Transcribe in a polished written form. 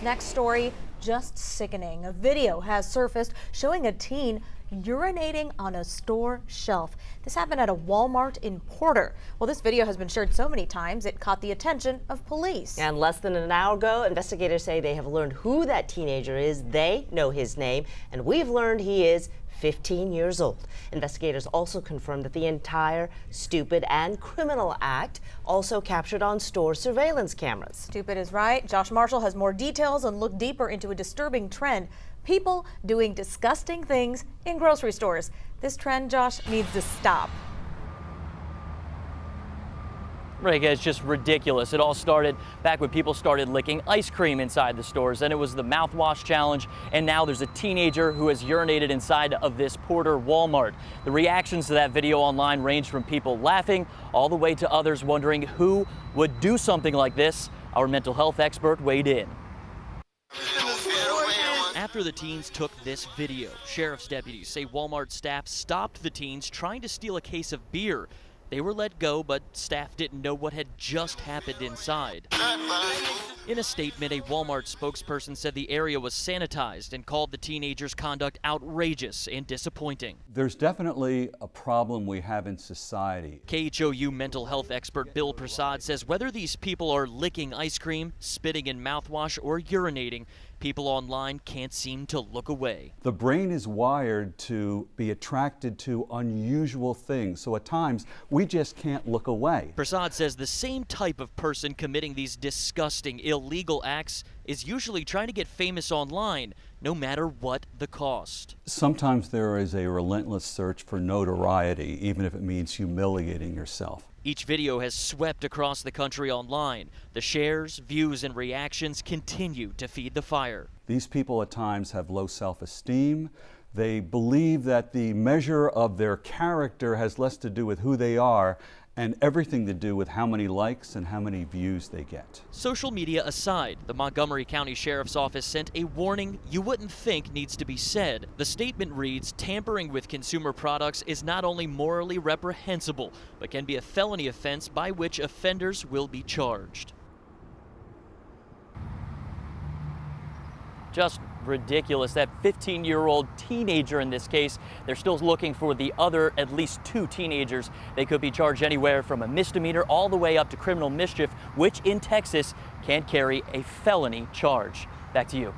Next story, just sickening. A video has surfaced showing a teen urinating on a store shelf. This happened at a Walmart in Porter. Well, this video has been shared so many times it caught the attention of police. And less than an hour ago, investigators say they have learned who that teenager is. They know his name, and we've learned he is 15 years old. Investigators also confirmed that the entire stupid and criminal act also captured on store surveillance cameras. Stupid is right. Josh Marshall has more details and looked deeper into a disturbing trend. People doing disgusting things in grocery stores. This trend, Josh, needs to stop. Right, it's just ridiculous. It all started back when people started licking ice cream inside the stores. Then it was the mouthwash challenge, and now there's a teenager who has urinated inside of this Porter Walmart. The reactions to that video online ranged from people laughing all the way to others wondering who would do something like this. Our mental health expert weighed in. After the teens took this video, sheriff's deputies say Walmart staff stopped the teens trying to steal a case of beer. They were let go, but staff didn't know what had just happened inside. In a statement, a Walmart spokesperson said the area was sanitized and called the teenagers' conduct outrageous and disappointing. There's definitely a problem we have in society. KHOU mental health expert Bill Prasad says whether these people are licking ice cream, spitting in mouthwash, or urinating, people online can't seem to look away. The brain is wired to be attracted to unusual things, so at times we just can't look away. Prasad says the same type of person committing these disgusting, illegal acts is usually trying to get famous online, no matter what the cost. Sometimes there is a relentless search for notoriety, even if it means humiliating yourself. Each video has swept across the country online. The shares, views, and reactions continue to feed the fire. These people at times have low self-esteem. They believe that the measure of their character has less to do with who they are and everything to do with how many likes and how many views they get. Social media aside, the Montgomery County Sheriff's Office sent a warning you wouldn't think needs to be said. The statement reads, tampering with consumer products is not only morally reprehensible, but can be a felony offense by which offenders will be charged. Just ridiculous. That 15-year-old teenager in this case, they're still looking for the other at least 2 teenagers. They could be charged anywhere from a misdemeanor all the way up to criminal mischief, which in Texas can carry a felony charge. Back to you.